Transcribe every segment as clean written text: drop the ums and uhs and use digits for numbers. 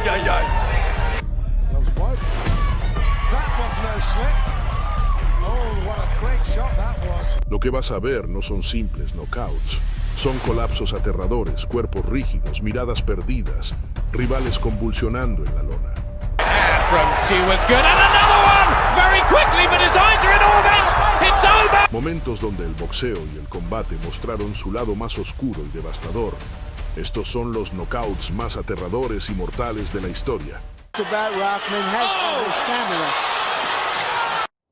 Aïe, aïe, aïe. Lo que vas a ver no son simples knockouts. Son colapsos aterradores, cuerpos rígidos, miradas perdidas, rivales convulsionando en la lona. From two was good, and another one! Very quickly, but his eyes are in orbit! It's over! Momentos donde el boxeo y el combate mostraron su lado más oscuro y devastador. Estos son los knockouts más aterradores y mortales de la historia.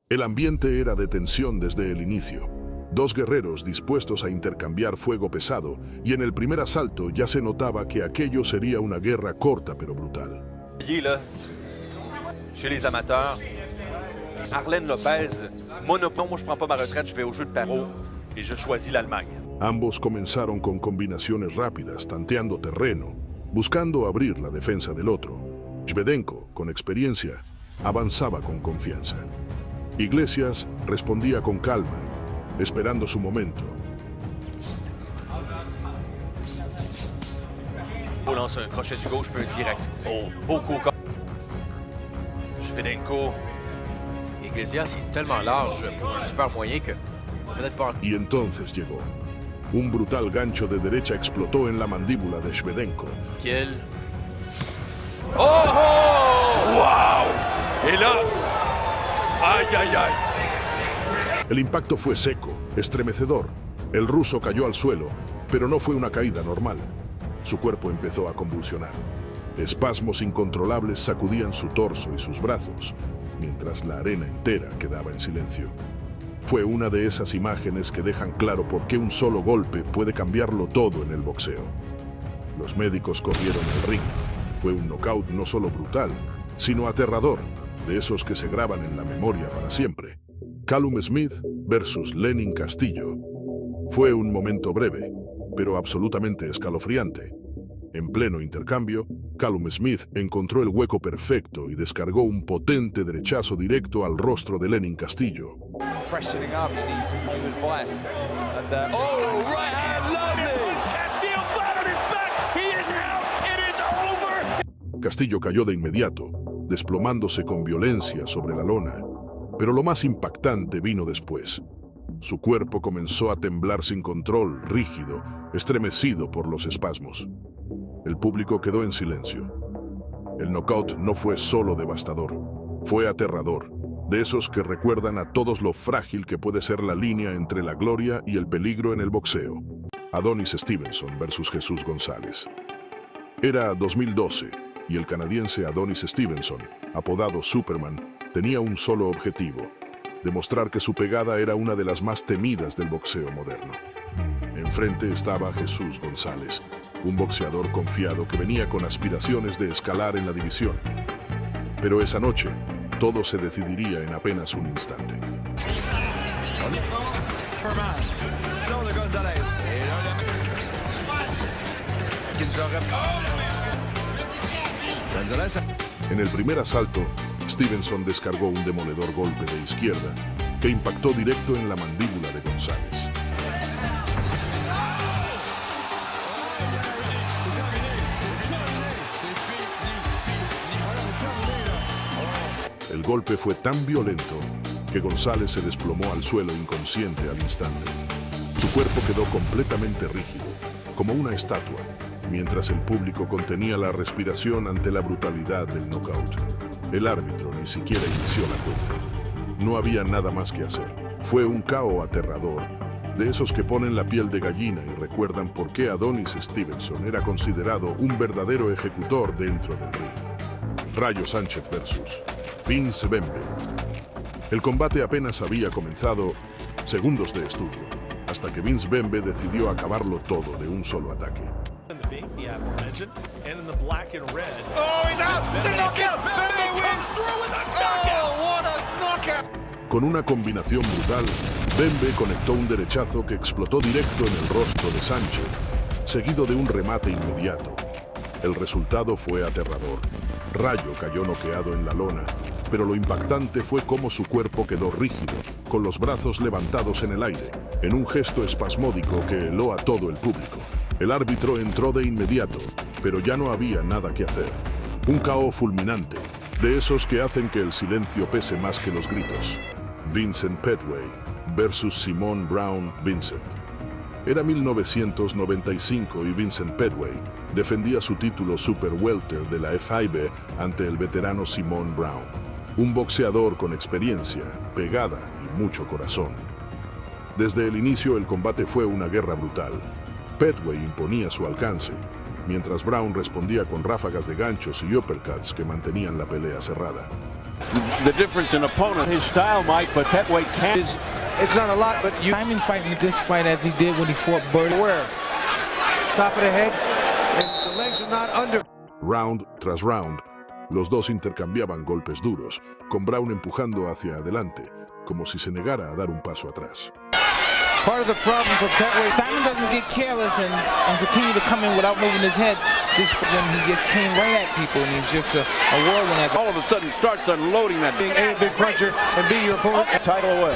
El ambiente era de tensión desde el inicio. Dos guerreros dispuestos a intercambiar fuego pesado, y en el primer asalto ya se notaba que aquello sería una guerra corta pero brutal. Là, chez les amateurs, Arlen Lopez, moi je prends pas ma retraite, je vais au jeu de paro et je choisis l'Allemagne. Ambos comenzaron con combinaciones rápidas, tanteando terreno, buscando abrir la defensa del otro. Shevchenko, con experiencia, avanzaba con confianza. Iglesias respondía con calma, esperando su momento. On lance un crochet du gauche, puis un direct. Oh, beau coup. Shevchenko. Iglesias est tellement large pour un super moyen que peut-être pas. Y entonces llegó. Un brutal gancho de derecha explotó en la mandíbula de Shevchenko. Kill. Oh! Wow! Et là, aïe, aïe, aïe. El impacto fue seco, estremecedor. El ruso cayó al suelo, pero no fue una caída normal. Su cuerpo empezó a convulsionar. Espasmos incontrolables sacudían su torso y sus brazos, mientras la arena entera quedaba en silencio. Fue una de esas imágenes que dejan claro por qué un solo golpe puede cambiarlo todo en el boxeo. Los médicos corrieron el ring. Fue un knockout no solo brutal, sino aterrador, de esos que se graban en la memoria para siempre. Callum Smith versus Lenin Castillo. Fue un momento breve, pero absolutamente escalofriante. En pleno intercambio, Callum Smith encontró el hueco perfecto y descargó un potente derechazo directo al rostro de Lenin Castillo. Freshening up, he needs some new advice. And, oh, right hand, lovely! Castillo flat on his back! He is out! It is over! Castillo cayó de inmediato, desplomándose con violencia sobre la lona. Pero lo más impactante vino después. Su cuerpo comenzó a temblar sin control, rígido, estremecido por los espasmos. El público quedó en silencio. El knockout no fue solo devastador, fue aterrador, de esos que recuerdan a todos lo frágil que puede ser la línea entre la gloria y el peligro en el boxeo. Adonis Stevenson versus Jesús González. Era 2012 y el canadiense Adonis Stevenson, apodado Superman, tenía un solo objetivo: demostrar que su pegada era una de las más temidas del boxeo moderno. Enfrente estaba Jesús González, un boxeador confiado que venía con aspiraciones de escalar en la división. Pero esa noche, todo se decidiría en apenas un instante. En el primer asalto, Stevenson descargó un demoledor golpe de izquierda que impactó directo en la mandíbula de González. El golpe fue tan violento que González se desplomó al suelo inconsciente al instante. Su cuerpo quedó completamente rígido, como una estatua, mientras el público contenía la respiración ante la brutalidad del knockout. El árbitro ni siquiera inició la cuenta. No había nada más que hacer. Fue un caos aterrador, de esos que ponen la piel de gallina y recuerdan por qué Adonis Stevenson era considerado un verdadero ejecutor dentro del ring. Rayo Sánchez versus Vince Bembe. El combate apenas había comenzado, segundos de estudio, hasta que Vince Bembe decidió acabarlo todo de un solo ataque. Con una combinación brutal, Bembe conectó un derechazo que explotó directo en el rostro de Sánchez, seguido de un remate inmediato. El resultado fue aterrador. Rayo cayó noqueado en la lona, pero lo impactante fue cómo su cuerpo quedó rígido, con los brazos levantados en el aire, en un gesto espasmódico que heló a todo el público. El árbitro entró de inmediato, pero ya no había nada que hacer. Un KO fulminante, de esos que hacen que el silencio pese más que los gritos. Vincent Pettway versus Simone Brown Vincent. Era 1995 y Vincent Pettway defendía su título Super Welter de la FIB ante el veterano Simone Brown, un boxeador con experiencia, pegada y mucho corazón. Desde el inicio el combate fue una guerra brutal. Pettway imponía su alcance, mientras Brown respondía con ráfagas de ganchos y uppercuts que mantenían la pelea cerrada. The difference in opponent, his style, Mike, but Pettway can't. It's not a lot, but you. I'm in fighting this fight as he did when he fought Bird. Where? Top of the head, and the legs are not under. Round tras round, los dos intercambiaban golpes duros, con Brown empujando hacia adelante, como si se negara a dar un paso atrás. Part of the problem for Pettway. Simon doesn't get careless and continue to come in without moving his head. Just when he gets came right at people, and he's just a whirlwind. All of a sudden starts unloading that Being A, big puncher, and B, your opponent. title away.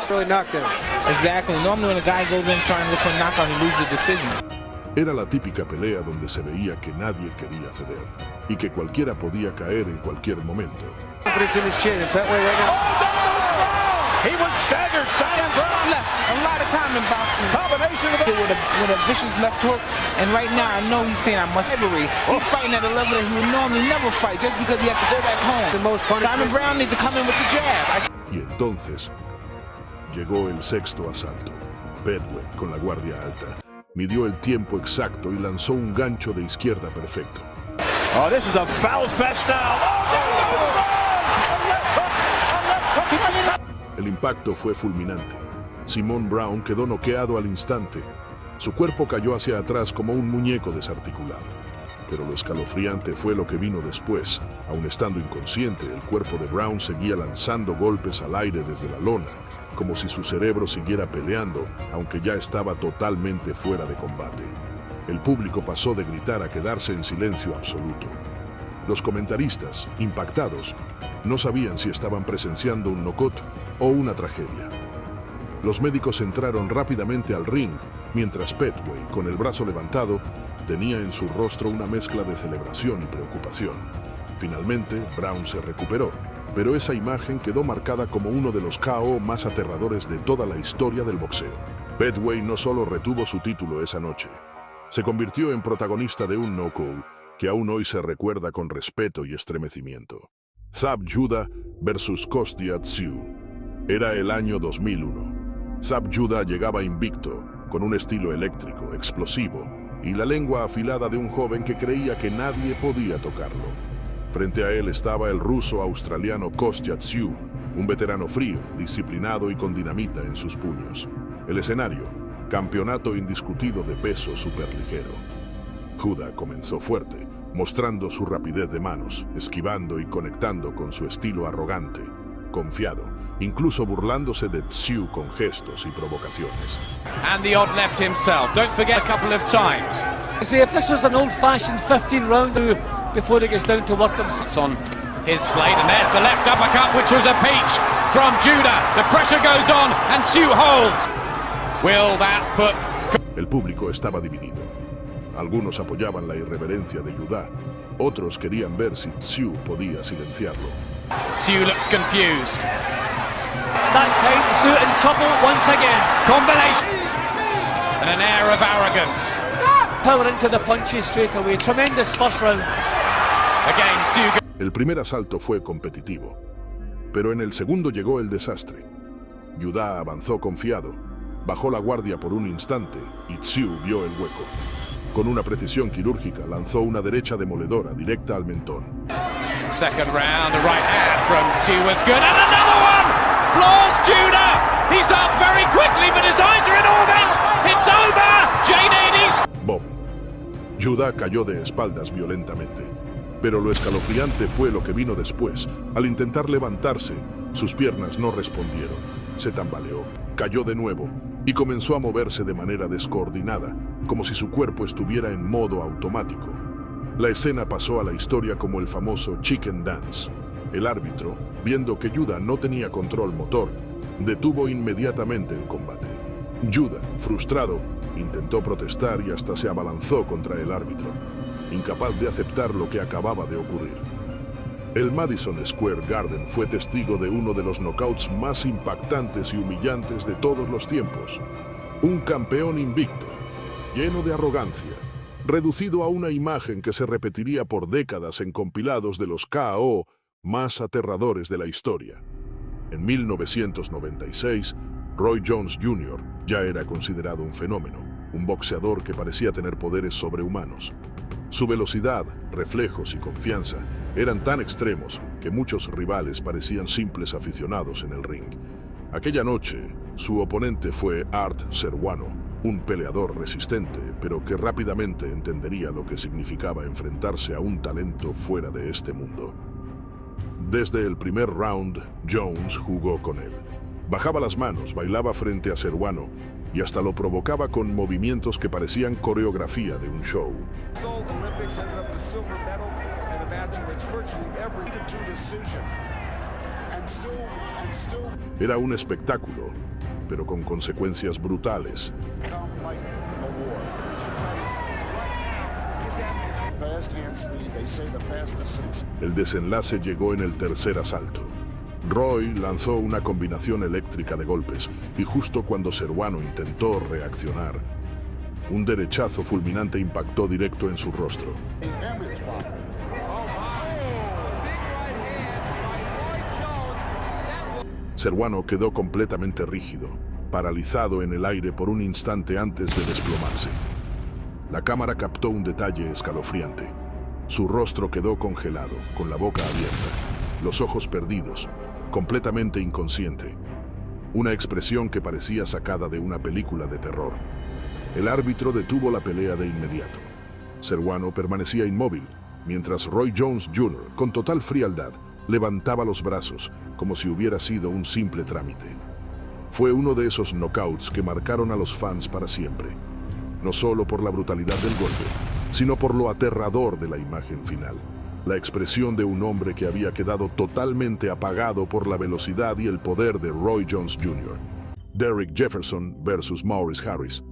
Really knocked him. Exactly. Normally when a guy goes in trying to look for a knockout, he loses the decision. Era la típica pelea donde se veía que nadie quería ceder y que cualquiera podía caer en cualquier momento. Confidence in his chin, and Pettway right now. He was staggered, Simon Brown. Left a lot of time in boxing. Combination of With a vicious left hook, and right now I know he's saying I must every. He's fighting at a level that he would normally never fight just because he has to go back home. The most punishment. Simon Brown needs to come in with the jab. Y entonces llegó el sexto asalto. Pettway, con la guardia alta, midió el tiempo exacto y lanzó un gancho de izquierda perfecto. Oh, this is a foul fest now. El impacto fue fulminante. Simone Brown quedó noqueado al instante. Su cuerpo cayó hacia atrás como un muñeco desarticulado. Pero lo escalofriante fue lo que vino después. Aun estando inconsciente, el cuerpo de Brown seguía lanzando golpes al aire desde la lona, como si su cerebro siguiera peleando, aunque ya estaba totalmente fuera de combate. El público pasó de gritar a quedarse en silencio absoluto. Los comentaristas, impactados, no sabían si estaban presenciando un knockout o una tragedia. Los médicos entraron rápidamente al ring, mientras Pettway, con el brazo levantado, tenía en su rostro una mezcla de celebración y preocupación. Finalmente, Brown se recuperó, pero esa imagen quedó marcada como uno de los KO más aterradores de toda la historia del boxeo. Pettway no solo retuvo su título esa noche, se convirtió en protagonista de un knockout que aún hoy se recuerda con respeto y estremecimiento. Zab Judah versus Kostya Tszyu. Era el año 2001. Zab Judah llegaba invicto, con un estilo eléctrico, explosivo, y la lengua afilada de un joven que creía que nadie podía tocarlo. Frente a él estaba el ruso-australiano Kostya Tszyu, un veterano frío, disciplinado y con dinamita en sus puños. El escenario, campeonato indiscutido de peso superligero. Judah comenzó fuerte, mostrando su rapidez de manos, esquivando y conectando con su estilo arrogante, confiado, incluso burlándose de Tszyu con gestos y provocaciones. And the odd left himself. Don't forget a couple of times. See, if this was an old-fashioned 15-round before it gets down to work It's on his slate, and there's the left uppercut, which was a peach from Judah. The pressure goes on, and Tszyu holds. Will that put... El público estaba dividido. Algunos apoyaban la irreverencia de Judah, otros querían ver si Tszyu podía silenciarlo. Tszyu looks confused. That time, Tszyu in trouble once again. Combination. And an air of arrogance. Power into the punches straight away. Tremendous first round. Again, Tszyu. El primer asalto fue competitivo, pero en el segundo llegó el desastre. Judah avanzó confiado, bajó la guardia por un instante y Tszyu vio el hueco. Con una precisión quirúrgica lanzó una derecha demoledora directa al mentón. Second round, the right hand from Tszyu was good, and another one! Floors Judah! He's up very quickly, but his eyes are in orbit! It's over! J-Nadies! ¡Bom! Judah cayó de espaldas violentamente, pero lo escalofriante fue lo que vino después. Al intentar levantarse, sus piernas no respondieron. Se tambaleó, cayó de nuevo y comenzó a moverse de manera descoordinada, como si su cuerpo estuviera en modo automático. La escena pasó a la historia como el famoso Chicken Dance. El árbitro, viendo que Judah no tenía control motor, detuvo inmediatamente el combate. Judah, frustrado, intentó protestar y hasta se abalanzó contra el árbitro. incapaz de aceptar lo que acababa de ocurrir. El Madison Square Garden fue testigo de uno de los knockouts más impactantes y humillantes de todos los tiempos. Un campeón invicto, lleno de arrogancia, reducido a una imagen que se repetiría por décadas en compilados de los KO más aterradores de la historia. En 1996, Roy Jones Jr. ya era considerado un fenómeno, un boxeador que parecía tener poderes sobrehumanos. Su velocidad, reflejos y confianza eran tan extremos que muchos rivales parecían simples aficionados en el ring. Aquella noche, su oponente fue Art Ceruano, un peleador resistente, pero que rápidamente entendería lo que significaba enfrentarse a un talento fuera de este mundo. Desde el primer round, Jones jugó con él. Bajaba las manos, bailaba frente a Ceruano y hasta lo provocaba con movimientos que parecían coreografía de un show. Era un espectáculo, pero con consecuencias brutales. El desenlace llegó en el tercer asalto. Roy lanzó una combinación eléctrica de golpes y justo cuando Ceruano intentó reaccionar, un derechazo fulminante impactó directo en su rostro. Ceruano quedó completamente rígido, paralizado en el aire por un instante antes de desplomarse. La cámara captó un detalle escalofriante. Su rostro quedó congelado, con la boca abierta, los ojos perdidos, completamente inconsciente. Una expresión que parecía sacada de una película de terror. El árbitro detuvo la pelea de inmediato. Ceruano permanecía inmóvil, mientras Roy Jones Jr., con total frialdad, levantaba los brazos como si hubiera sido un simple trámite. Fue uno de esos knockouts que marcaron a los fans para siempre, no solo por la brutalidad del golpe, sino por lo aterrador de la imagen final, la expresión de un hombre que había quedado totalmente apagado por la velocidad y el poder de Roy Jones Jr. Derrick Jefferson versus Maurice Harris.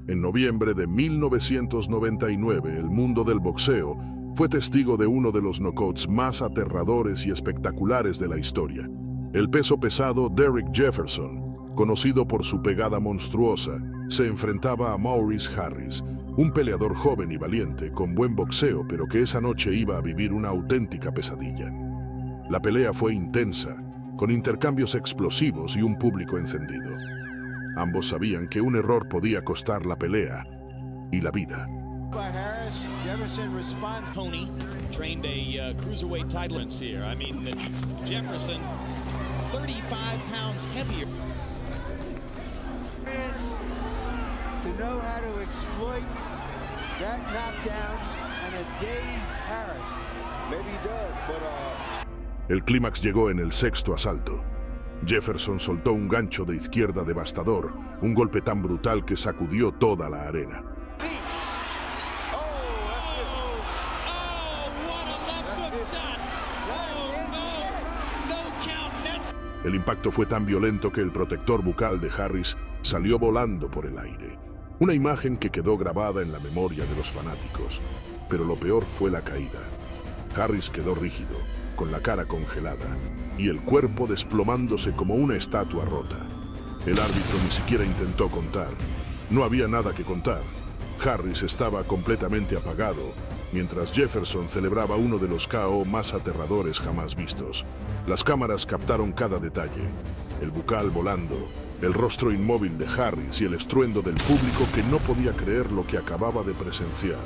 En noviembre de 1999, el mundo del boxeo fue testigo de uno de los knockouts más aterradores y espectaculares de la historia. El peso pesado Derrick Jefferson, conocido por su pegada monstruosa, se enfrentaba a Maurice Harris, un peleador joven y valiente, con buen boxeo, pero que esa noche iba a vivir una auténtica pesadilla. La pelea fue intensa, con intercambios explosivos y un público encendido. Ambos sabían que un error podía costar la pelea y la vida. Harris, Jefferson responds. Tony trained a cruiserweight title here. I mean, Jefferson, 35 pounds heavier. To know how to exploit that knockdown and a dazed Harris. Maybe he does, but El clímax llegó en el sexto asalto. Jefferson soltó un gancho de izquierda devastador, un golpe tan brutal que sacudió toda la arena. El impacto fue tan violento que el protector bucal de Harris salió volando por el aire. Una imagen que quedó grabada en la memoria de los fanáticos. Pero lo peor fue la caída. Harris quedó rígido, con la cara congelada, y el cuerpo desplomándose como una estatua rota. El árbitro ni siquiera intentó contar. No había nada que contar. Harris estaba completamente apagado, mientras Jefferson celebraba uno de los KO más aterradores jamás vistos. Las cámaras captaron cada detalle. El bucal volando, el rostro inmóvil de Harris y el estruendo del público que no podía creer lo que acababa de presenciar.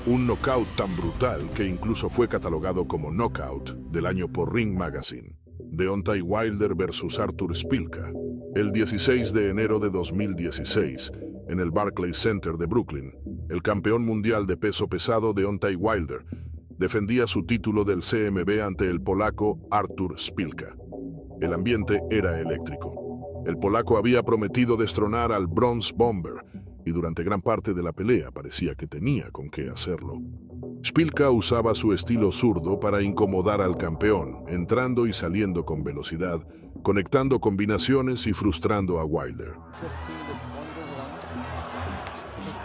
Un knockout tan brutal que incluso fue catalogado como knockout del año por Ring Magazine. Deontay Wilder versus Artur Szpilka. El 16 de enero de 2016, en el Barclays Center de Brooklyn, el campeón mundial de peso pesado Deontay Wilder defendía su título del CMB ante el polaco Artur Szpilka. El ambiente era eléctrico. El polaco había prometido destronar al Bronze Bomber y durante gran parte de la pelea parecía que tenía con qué hacerlo. Szpilka usaba su estilo zurdo para incomodar al campeón, entrando y saliendo con velocidad, conectando combinaciones y frustrando a Wilder.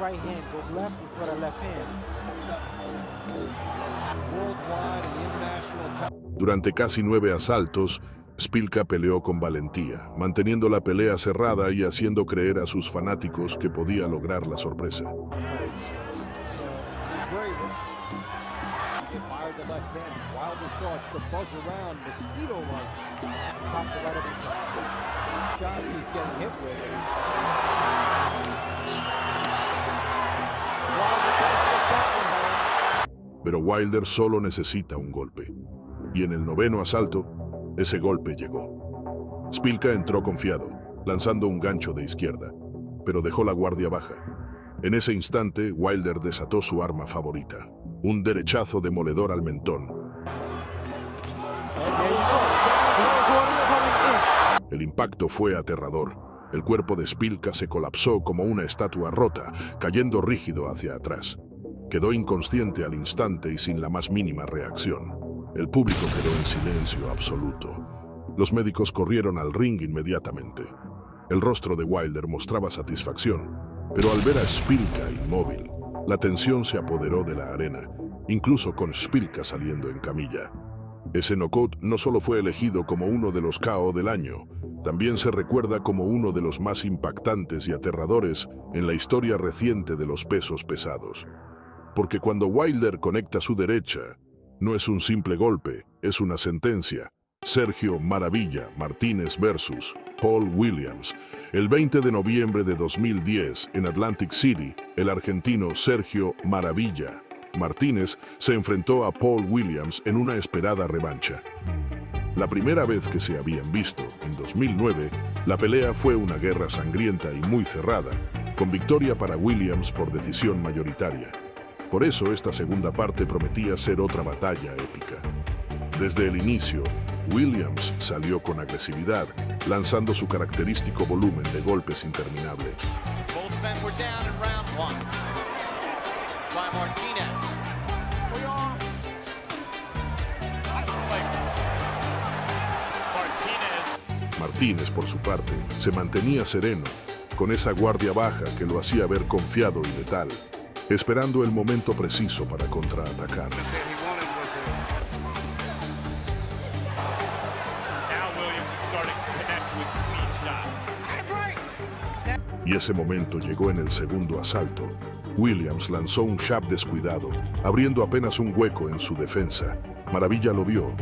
right hand go left before the left hand. Worldwide and international. Durante casi 9 asaltos, Szpilka peleó con valentía, manteniendo la pelea cerrada y haciendo creer a sus fanáticos que podía lograr la sorpresa. Pero Wilder solo necesita un golpe. Y en el 9º asalto, ese golpe llegó. Szpilka entró confiado, lanzando un gancho de izquierda, pero dejó la guardia baja. En ese instante, Wilder desató su arma favorita, un derechazo demoledor al mentón. El impacto fue aterrador. El cuerpo de Szpilka se colapsó como una estatua rota, cayendo rígido hacia atrás. Quedó inconsciente al instante y sin la más mínima reacción. El público quedó en silencio absoluto. Los médicos corrieron al ring inmediatamente. El rostro de Wilder mostraba satisfacción, pero al ver a Szpilka inmóvil, la tensión se apoderó de la arena, incluso con Szpilka saliendo en camilla. Ese knockout no solo fue elegido como uno de los KO del año, también se recuerda como uno de los más impactantes y aterradores en la historia reciente de los pesos pesados. Porque cuando Wilder conecta su derecha, no es un simple golpe, es una sentencia. Sergio Maravilla Martínez versus Paul Williams. El 20 de noviembre de 2010, en Atlantic City, el argentino Sergio Maravilla Martínez se enfrentó a Paul Williams en una esperada revancha. La primera vez que se habían visto, en 2009, la pelea fue una guerra sangrienta y muy cerrada, con victoria para Williams por decisión mayoritaria. Por eso esta segunda parte prometía ser otra batalla épica. Desde el inicio, Williams salió con agresividad, lanzando su característico volumen de golpes interminable. Martínez, por su parte, se mantenía sereno, con esa guardia baja que lo hacía ver confiado y letal, esperando el momento preciso para contraatacar. Y ese momento llegó en el segundo asalto. Williams lanzó un jab descuidado, abriendo apenas un hueco en su defensa. Maravilla lo vio,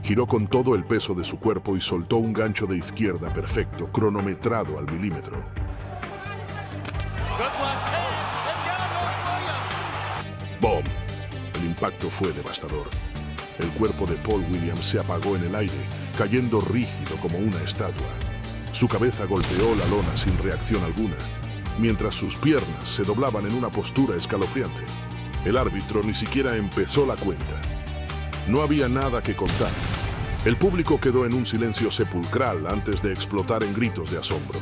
giró con todo el peso de su cuerpo y soltó un gancho de izquierda perfecto, cronometrado al milímetro. ¡Bom! El impacto fue devastador. El cuerpo de Paul Williams se apagó en el aire, cayendo rígido como una estatua. Su cabeza golpeó la lona sin reacción alguna, mientras sus piernas se doblaban en una postura escalofriante. El árbitro ni siquiera empezó la cuenta. No había nada que contar. El público quedó en un silencio sepulcral antes de explotar en gritos de asombro.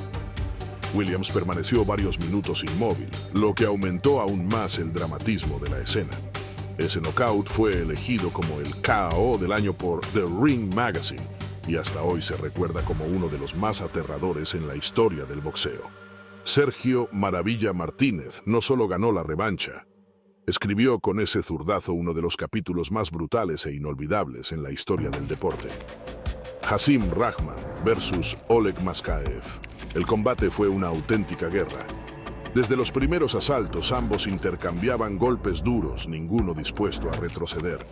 Williams permaneció varios minutos inmóvil, lo que aumentó aún más el dramatismo de la escena. Ese knockout fue elegido como el KO del año por The Ring Magazine y hasta hoy se recuerda como uno de los más aterradores en la historia del boxeo. Sergio Maravilla Martínez no solo ganó la revancha, escribió con ese zurdazo uno de los capítulos más brutales e inolvidables en la historia del deporte. Hasim Rahman versus Oleg Maskaev. El combate fue una auténtica guerra. Desde los primeros asaltos ambos intercambiaban golpes duros, ninguno dispuesto a retroceder.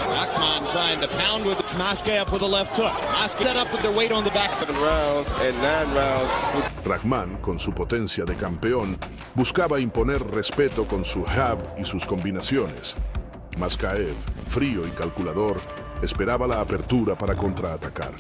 Rahman trying to pound with Maskaev with a left hook. Maskaev set up with their weight on the back. 7 rounds and 9 rounds. Rahman, con su potencia de campeón, buscaba imponer respeto con su jab y sus combinaciones. Maskaev, frío y calculador, esperaba la apertura para contraatacar.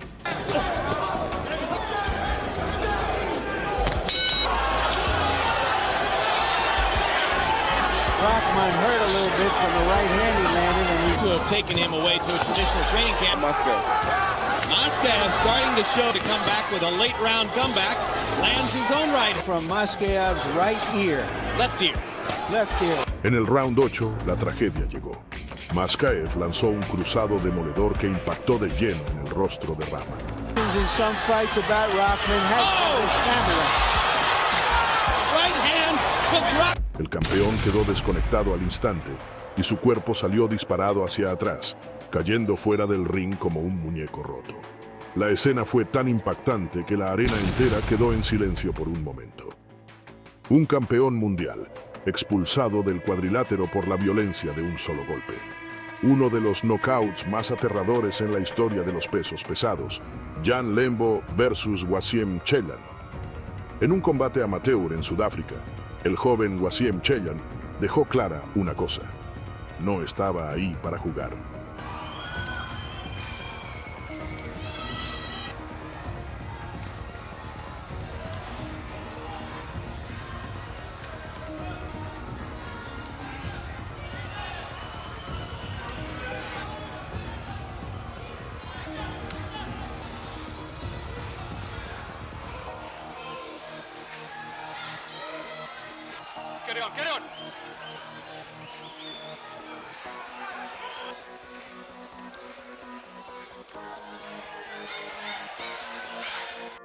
Rahman hurt a little bit from the right hand he landed, and he To have taken him away to a traditional training camp. Maskaev starting to show to come back with a late round comeback. Lands his own right. from Maskaev's right ear. Left ear. Left ear. En el round 8, la tragedia llegó. Maskaev lanzó un cruzado demoledor que impactó de lleno en el rostro de Rahman. In some fights about Rahman has stamina. Right El campeón quedó desconectado al instante y su cuerpo salió disparado hacia atrás, cayendo fuera del ring como un muñeco roto. La escena fue tan impactante que la arena entera quedó en silencio por un momento. Un campeón mundial, expulsado del cuadrilátero por la violencia de un solo golpe. Uno de los knockouts más aterradores en la historia de los pesos pesados, Jan Lembo versus Wasiem Chelan. En un combate amateur en Sudáfrica, el joven Wasiem Chelan dejó clara una cosa: no estaba ahí para jugar.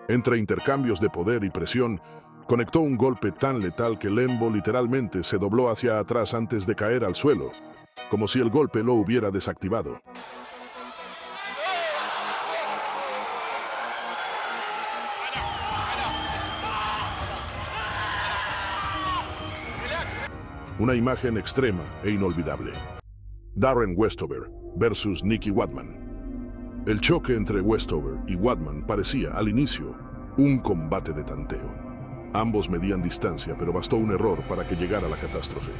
Entre intercambios de poder y presión, conectó un golpe tan letal que Lembo literalmente se dobló hacia atrás antes de caer al suelo, como si el golpe lo hubiera desactivado. Una imagen extrema e inolvidable. Darren Westover versus Nicky Wadman. El choque entre Westover y Wadman parecía, al inicio, un combate de tanteo. Ambos medían distancia, pero bastó un error para que llegara la catástrofe.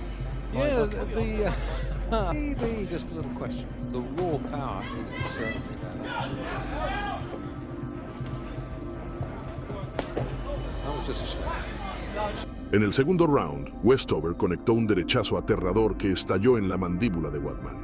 Yeah, maybe just a little question. The raw power is certainly there. That was just a swing. En el segundo round, Westover conectó un derechazo aterrador que estalló en la mandíbula de Wadman.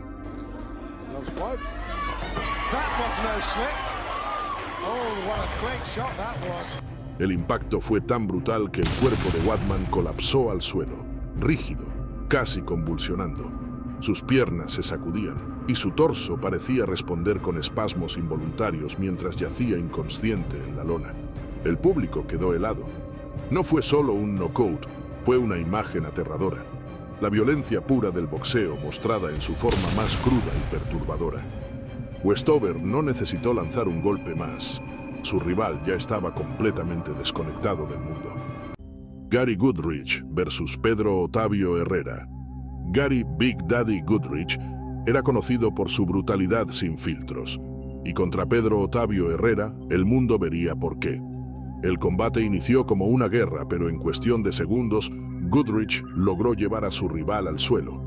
El impacto fue tan brutal que el cuerpo de Wadman colapsó al suelo, rígido, casi convulsionando. Sus piernas se sacudían y su torso parecía responder con espasmos involuntarios mientras yacía inconsciente en la lona. El público quedó helado. No fue solo un knockout, fue una imagen aterradora. La violencia pura del boxeo mostrada en su forma más cruda y perturbadora. Westover no necesitó lanzar un golpe más. Su rival ya estaba completamente desconectado del mundo. Gary Goodrich versus Pedro Otavio Herrera. Gary Big Daddy Goodrich era conocido por su brutalidad sin filtros, y contra Pedro Otavio Herrera el mundo vería por qué. El combate inició como una guerra, pero en cuestión de segundos, Goodrich logró llevar a su rival al suelo.